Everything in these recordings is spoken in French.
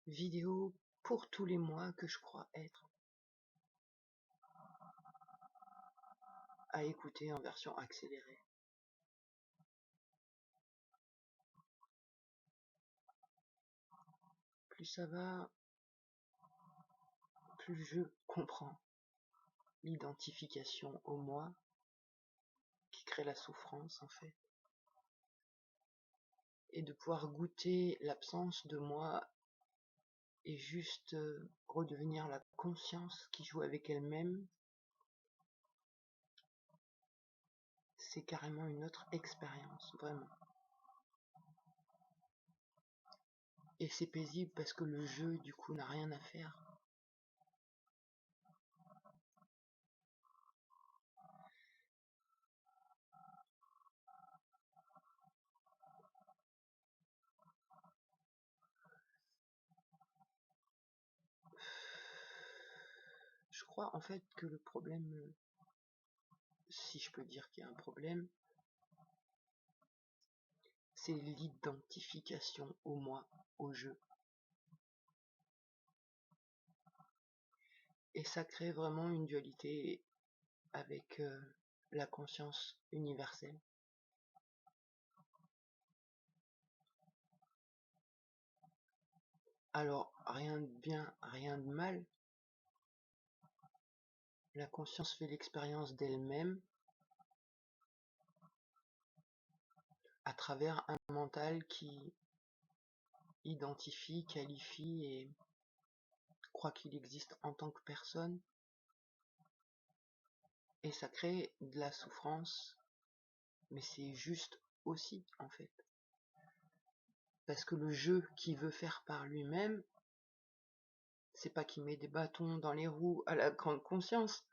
vidéo pour tous les mois que je crois être à écouter en version accélérée. Plus ça va, plus je comprends l'identification au moi qui crée la souffrance en fait. Et de pouvoir goûter l'absence de moi et juste redevenir la conscience qui joue avec elle-même, c'est carrément une autre expérience, vraiment. Et c'est paisible parce que le jeu, du coup, n'a rien à faire. Je crois en fait que le problème, si je peux dire qu'il y a un problème, c'est l'identification au moi, au jeu. Et ça crée vraiment une dualité avec la conscience universelle. Alors, rien de bien, rien de mal. La conscience fait l'expérience d'elle-même à travers un mental qui identifie, qualifie et croit qu'il existe en tant que personne. Et ça crée de la souffrance, mais c'est juste aussi en fait. Parce que le jeu qu'il veut faire par lui-même, c'est pas qu'il met des bâtons dans les roues à la grande conscience,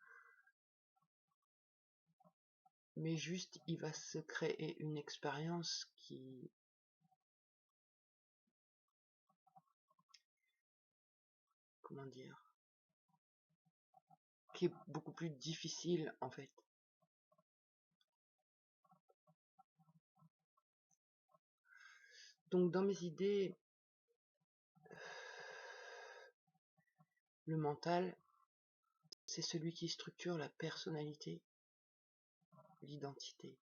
mais juste il va se créer une expérience qui, comment dire, qui est beaucoup plus difficile en fait. Donc dans mes idées, le mental, c'est celui qui structure la personnalité, l'identité.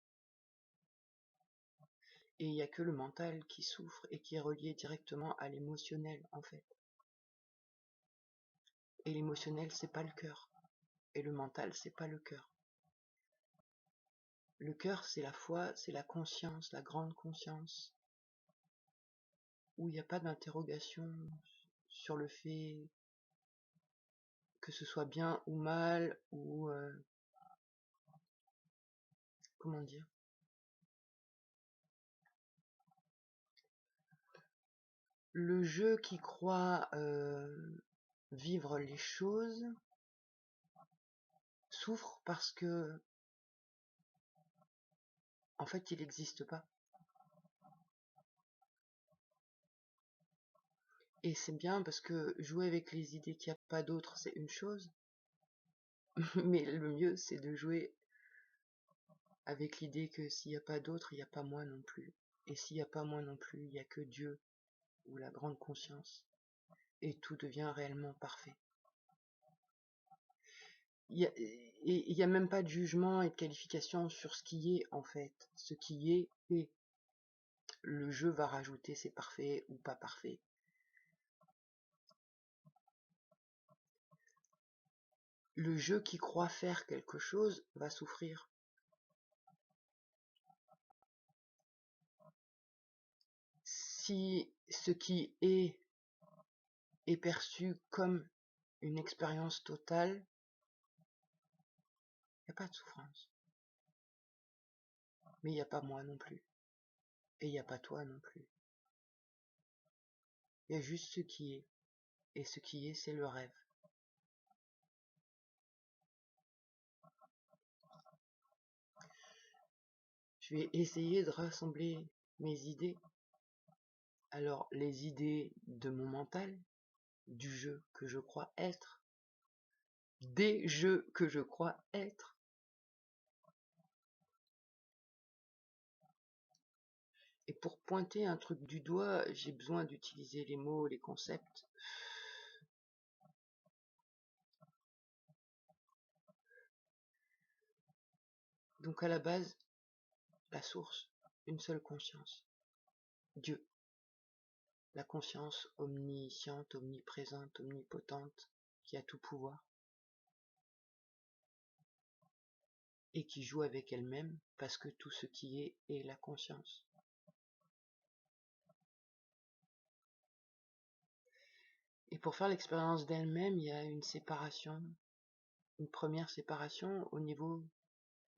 Et il n'y a que le mental qui souffre et qui est relié directement à l'émotionnel en fait. Et l'émotionnel, c'est pas le cœur. Et le mental, c'est pas le cœur. Le cœur, c'est la foi, c'est la conscience, la grande conscience, où il n'y a pas d'interrogation sur le fait que ce soit bien ou mal, ou comment dire. Le jeu qui croit vivre les choses souffre parce que, en fait, il n'existe pas. Et c'est bien parce que jouer avec les idées qu'il n'y a pas d'autre, c'est une chose. Mais le mieux, c'est de jouer avec l'idée que s'il n'y a pas d'autre, il n'y a pas moi non plus. Et s'il n'y a pas moi non plus, il n'y a que Dieu ou la grande conscience. Et tout devient réellement parfait. Il y a même pas de jugement et de qualification sur ce qui est en fait. Ce qui est. Le jeu va rajouter c'est parfait ou pas parfait. Le jeu qui croit faire quelque chose va souffrir. Si ce qui est perçu comme une expérience totale, il n'y a pas de souffrance. Mais il n'y a pas moi non plus. Et il n'y a pas toi non plus. Il y a juste ce qui est. Et ce qui est, c'est le rêve. Je vais essayer de rassembler mes idées. Alors, les idées de mon mental, du jeu que je crois être, des jeux que je crois être, et pour pointer un truc du doigt, j'ai besoin d'utiliser les mots, les concepts. Donc à la base, la source, une seule conscience. Dieu. La conscience omnisciente, omniprésente, omnipotente, qui a tout pouvoir. Et qui joue avec elle-même, parce que tout ce qui est la conscience. Et pour faire l'expérience d'elle-même, il y a une séparation, une première séparation au niveau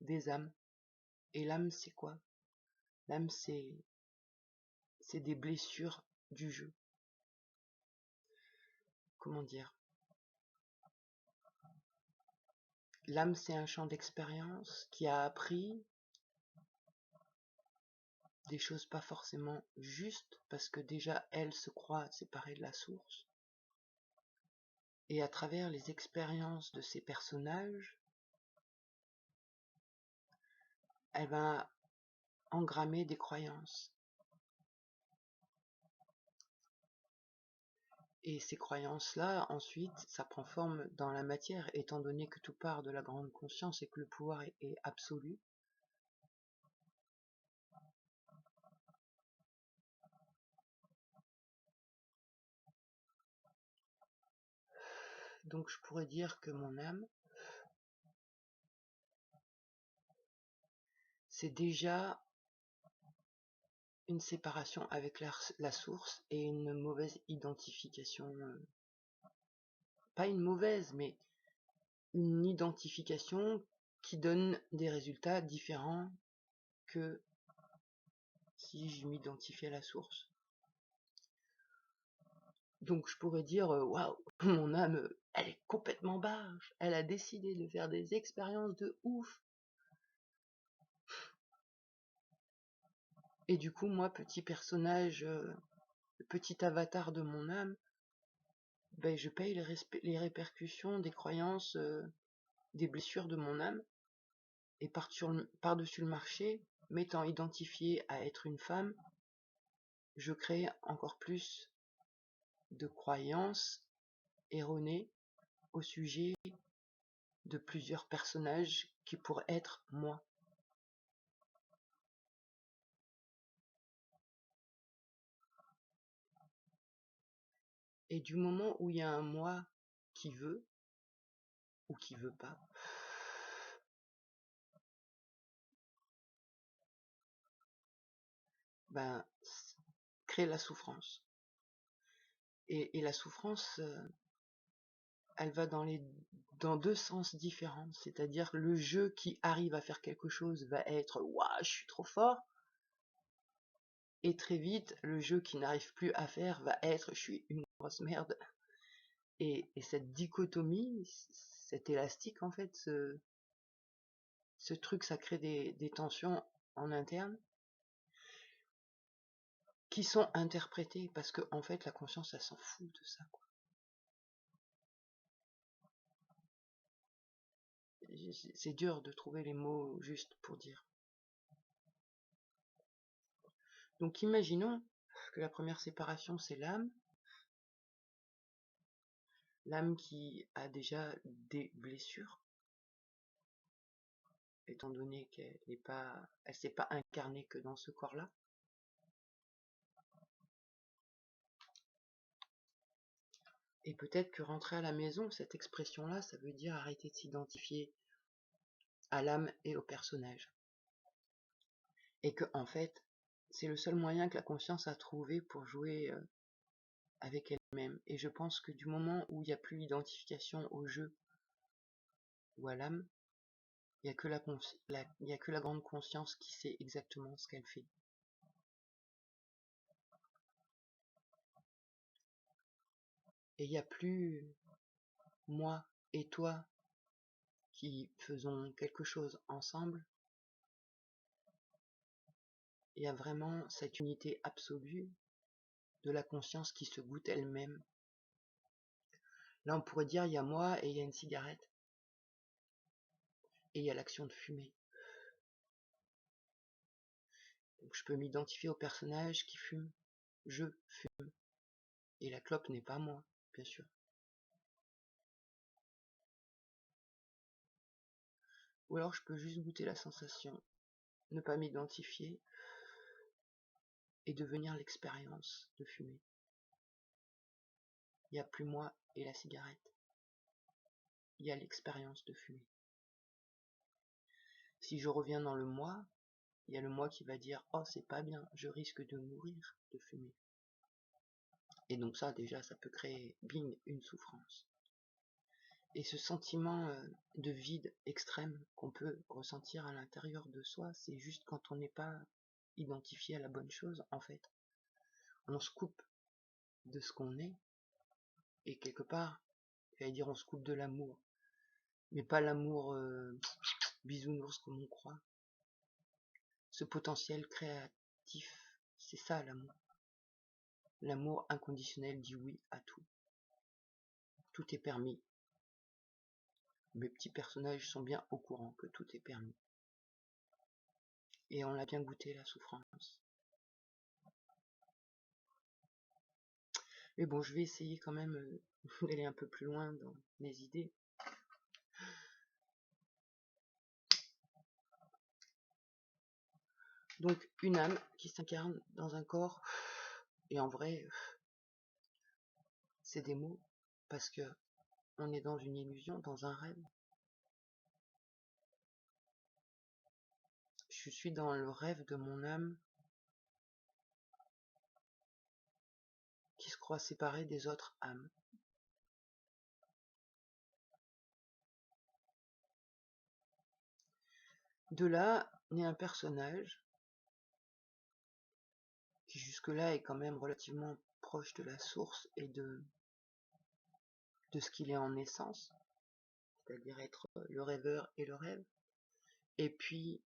des âmes. Et l'âme, c'est quoi? L'âme, c'est des blessures du jeu. Comment dire? L'âme, c'est un champ d'expérience qui a appris des choses pas forcément justes, parce que déjà, elle se croit séparée de la source. Et à travers les expériences de ces personnages, elle va engrammer des croyances. Et ces croyances-là, ensuite, ça prend forme dans la matière, étant donné que tout part de la grande conscience et que le pouvoir est absolu. Donc je pourrais dire que mon âme, c'est déjà une séparation avec la source et une mauvaise identification. Pas une mauvaise, mais une identification qui donne des résultats différents que si je m'identifiais à la source. Donc je pourrais dire, waouh, mon âme, elle est complètement barge. Elle a décidé de faire des expériences de ouf. Et du coup, moi, petit personnage, petit avatar de mon âme, ben, je paye les répercussions des croyances, des blessures de mon âme. Et par-dessus le marché, m'étant identifiée à être une femme, je crée encore plus de croyances erronées au sujet de plusieurs personnages qui pourraient être moi. Et du moment où il y a un moi qui veut, ou qui veut pas, ben, crée la souffrance. Et la souffrance, elle va dans deux sens différents. C'est-à-dire le jeu qui arrive à faire quelque chose va être waouh, je suis trop fort. Et très vite, le jeu qui n'arrive plus à faire va être je suis une grosse merde. Et cette dichotomie, cet élastique en fait, ce truc, ça crée des tensions en interne qui sont interprétées parce que en fait la conscience elle s'en fout de ça, quoi. C'est dur de trouver les mots justes pour dire. Donc imaginons que la première séparation c'est l'âme qui a déjà des blessures, étant donné qu'elle n'est pas, elle s'est pas incarnée que dans ce corps-là. Et peut-être que rentrer à la maison, cette expression-là, ça veut dire arrêter de s'identifier à l'âme et au personnage. Et que, en fait, c'est le seul moyen que la conscience a trouvé pour jouer avec elle-même. Et je pense que du moment où il n'y a plus d'identification au jeu ou à l'âme, il n'y a que la grande conscience qui sait exactement ce qu'elle fait. Et il n'y a plus moi et toi qui faisons quelque chose ensemble. Il y a vraiment cette unité absolue de la conscience qui se goûte elle-même. Là, on pourrait dire, il y a moi et il y a une cigarette. Et il y a l'action de fumer. Donc je peux m'identifier au personnage qui fume. Je fume. Et la clope n'est pas moi, bien sûr. Ou alors je peux juste goûter la sensation, ne pas m'identifier et devenir l'expérience de fumer. Il n'y a plus moi et la cigarette. Il y a l'expérience de fumer. Si je reviens dans le moi, il y a le moi qui va dire « Oh, c'est pas bien, je risque de mourir de fumer ». Et donc ça, déjà, ça peut créer, bing, une souffrance. Et ce sentiment de vide extrême qu'on peut ressentir à l'intérieur de soi, c'est juste quand on n'est pas identifié à la bonne chose, en fait. On se coupe de ce qu'on est, et quelque part, j'allais dire on se coupe de l'amour, mais pas l'amour bisounours comme on croit. Ce potentiel créatif, c'est ça l'amour. L'amour inconditionnel dit oui à tout. Tout est permis. Mes petits personnages sont bien au courant que tout est permis. Et on l'a bien goûté, la souffrance. Mais bon, je vais essayer quand même d'aller un peu plus loin dans mes idées. Donc, une âme qui s'incarne dans un corps, et en vrai, c'est des mots, parce que on est dans une illusion, dans un rêve. Je suis dans le rêve de mon âme qui se croit séparée des autres âmes. De là naît un personnage qui jusque-là est quand même relativement proche de la source et de ce qu'il est en essence, c'est-à-dire être le rêveur et le rêve. Et puis,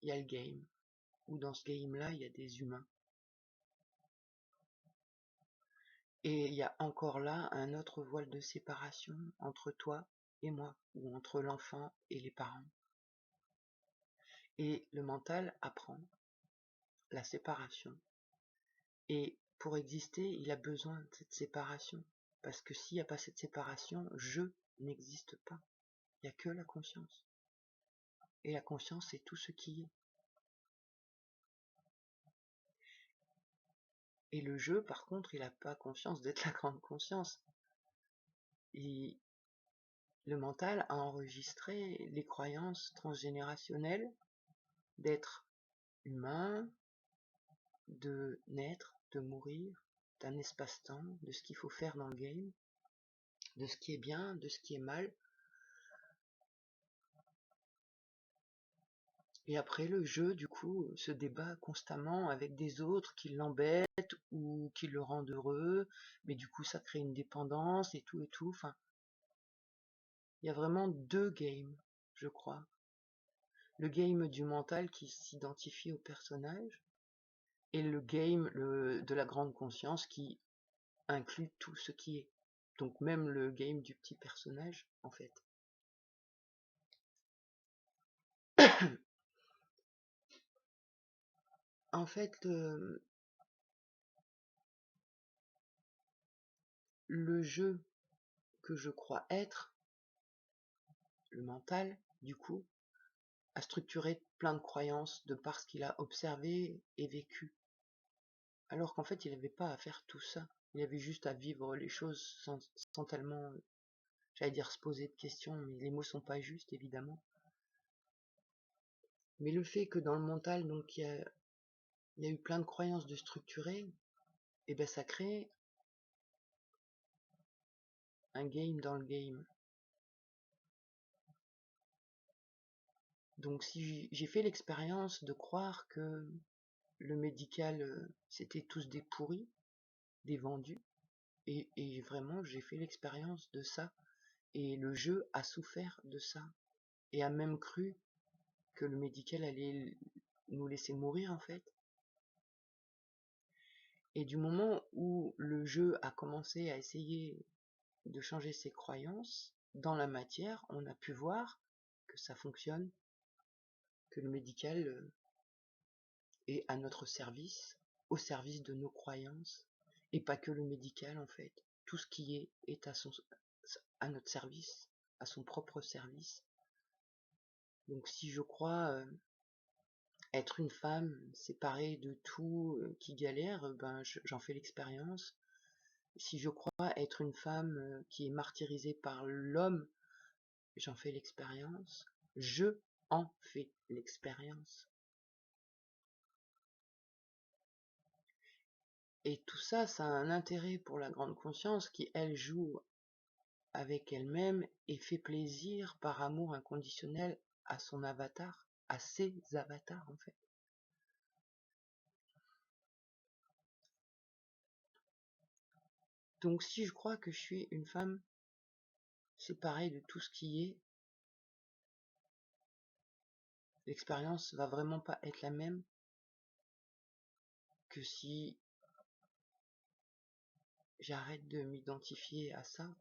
il y a le game, où dans ce game-là, il y a des humains. Et il y a encore là un autre voile de séparation entre toi et moi, ou entre l'enfant et les parents. Et le mental apprend la séparation. Et pour exister, il a besoin de cette séparation. Parce que s'il n'y a pas cette séparation, je n'existe pas. Il n'y a que la conscience. Et la conscience, c'est tout ce qui est. Et le jeu, par contre, il n'a pas conscience d'être la grande conscience. Et le mental a enregistré les croyances transgénérationnelles d'être humain, de naître, de mourir, d'un espace-temps, de ce qu'il faut faire dans le game, de ce qui est bien, de ce qui est mal. Et après, le jeu, du coup, se débat constamment avec des autres qui l'embêtent ou qui le rendent heureux, mais du coup, ça crée une dépendance et tout et tout. Enfin, il y a vraiment deux games, je crois. Le game du mental qui s'identifie au personnage, et le game de la grande conscience qui inclut tout ce qui est. Donc même le game du petit personnage, en fait. En fait, le jeu que je crois être, le mental, du coup, a structuré plein de croyances de par ce qu'il a observé et vécu. Alors qu'en fait, il n'avait pas à faire tout ça. Il avait juste à vivre les choses sans tellement, j'allais dire, se poser de questions, mais les mots sont pas justes, évidemment. Mais le fait que dans le mental, donc, il y a eu plein de croyances de structurées, et ben ça crée un game dans le game. Donc si j'ai fait l'expérience de croire que le médical, c'était tous des pourris, des vendus, et vraiment j'ai fait l'expérience de ça, et le jeu a souffert de ça, et a même cru que le médical allait nous laisser mourir en fait. Et du moment où le jeu a commencé à essayer de changer ses croyances, dans la matière, on a pu voir que ça fonctionne, que le médical est à notre service, au service de nos croyances, et pas que le médical en fait. Tout ce qui est à notre service, à son propre service. Donc si je crois être une femme séparée de tout, qui galère, ben j'en fais l'expérience. Si je crois être une femme qui est martyrisée par l'homme, j'en fais l'expérience. Je en fais l'expérience. Et tout ça, ça a un intérêt pour la grande conscience qui, elle, joue avec elle-même et fait plaisir par amour inconditionnel à son avatar, à ses avatars en fait. Donc si je crois que je suis une femme séparée de tout ce qui est, l'expérience va vraiment pas être la même que si j'arrête de m'identifier à ça,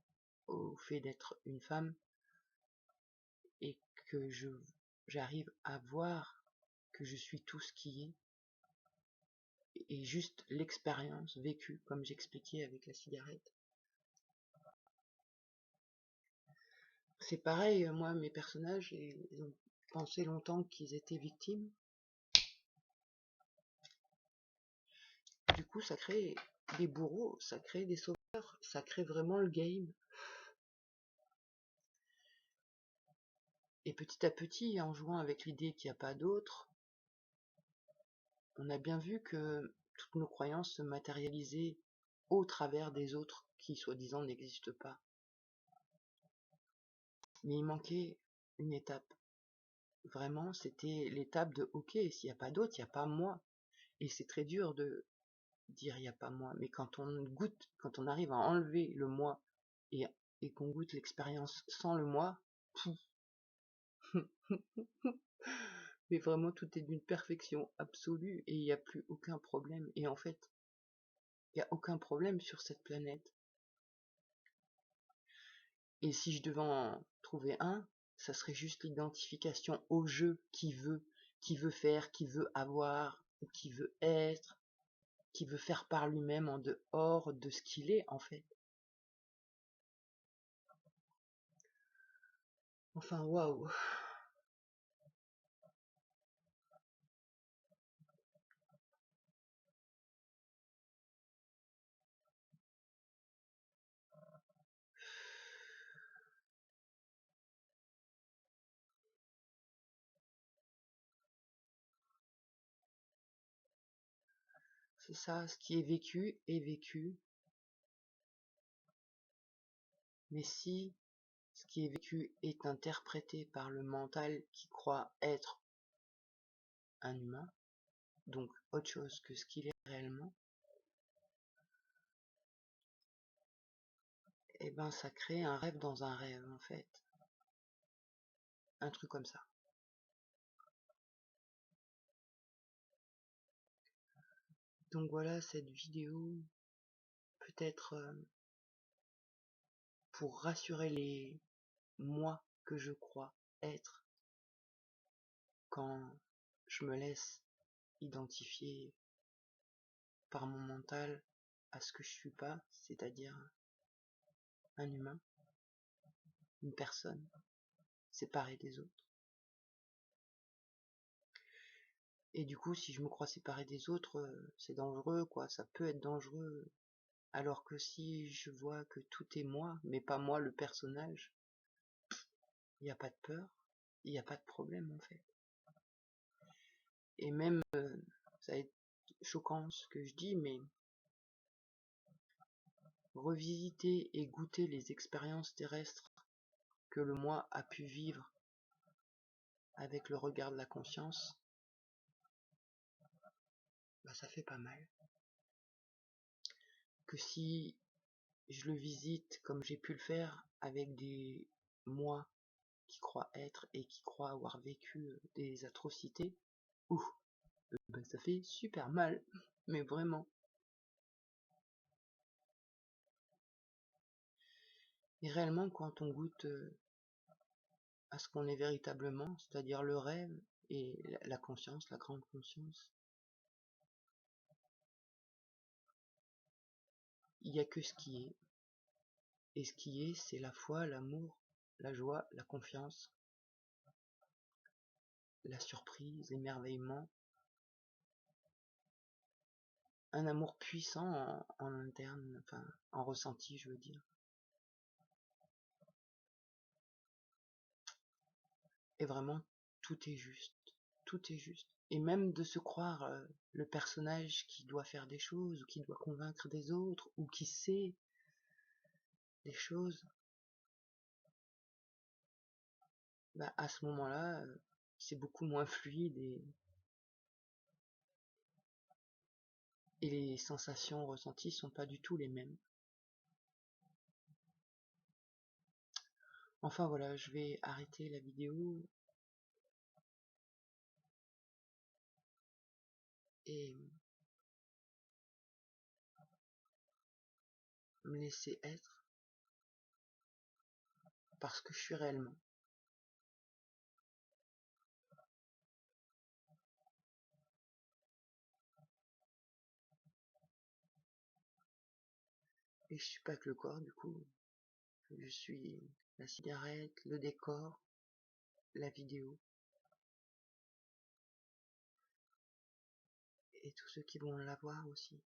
au fait d'être une femme, et que j'arrive à voir que je suis tout ce qui est, et juste l'expérience vécue, comme j'expliquais avec la cigarette. C'est pareil, moi, mes personnages, ils ont pensé longtemps qu'ils étaient victimes. Du coup, ça crée des bourreaux, ça crée des sauveurs, ça crée vraiment le game. Et petit à petit, en jouant avec l'idée qu'il n'y a pas d'autre, on a bien vu que toutes nos croyances se matérialisaient au travers des autres qui, soi-disant, n'existent pas. Mais il manquait une étape. Vraiment, c'était l'étape de OK, s'il n'y a pas d'autre, il n'y a pas moi. Et c'est très dur de dire il n'y a pas moi. Mais quand on goûte, quand on arrive à enlever le moi et, et qu'on goûte l'expérience sans le moi, mais vraiment tout est d'une perfection absolue et il n'y a plus aucun problème. Et en fait, il n'y a aucun problème sur cette planète. Et si je devais en trouver un, ça serait juste l'identification au jeu qui veut faire, qui veut avoir, ou qui veut être, qui veut faire par lui-même en dehors de ce qu'il est en fait. Enfin, waouh. C'est ça, ce qui est vécu est vécu. Mais si ce qui est vécu est interprété par le mental qui croit être un humain, donc autre chose que ce qu'il est réellement, et ben ça crée un rêve dans un rêve en fait. Un truc comme ça. Donc voilà cette vidéo, peut-être pour rassurer les moi que je crois être quand je me laisse identifier par mon mental à ce que je suis pas, c'est-à-dire un humain, une personne séparée des autres. Et du coup, si je me crois séparée des autres, c'est dangereux, quoi. Ça peut être dangereux. Alors que si je vois que tout est moi, mais pas moi le personnage, il n'y a pas de peur, il n'y a pas de problème en fait. Et même, ça va être choquant ce que je dis, mais revisiter et goûter les expériences terrestres que le moi a pu vivre avec le regard de la conscience, bah ça fait pas mal. Que si je le visite comme j'ai pu le faire avec des moi qui croient être et qui croient avoir vécu des atrocités, ouh, ben ça fait super mal, mais vraiment. Et réellement, quand on goûte à ce qu'on est véritablement, c'est-à-dire le rêve et la conscience, la grande conscience, il n'y a que ce qui est. Et ce qui est, c'est la foi, l'amour, la joie, la confiance, la surprise, l'émerveillement, un amour puissant en interne, enfin en ressenti, je veux dire. Et vraiment, tout est juste, tout est juste. Et même de se croire le personnage qui doit faire des choses, ou qui doit convaincre des autres, ou qui sait des choses, bah, à ce moment-là, c'est beaucoup moins fluide et les sensations ressenties sont pas du tout les mêmes. Enfin voilà, je vais arrêter la vidéo et me laisser être parce que je suis réellement. Et je suis pas que le corps, du coup, je suis la cigarette, le décor, la vidéo et tous ceux qui vont la voir aussi.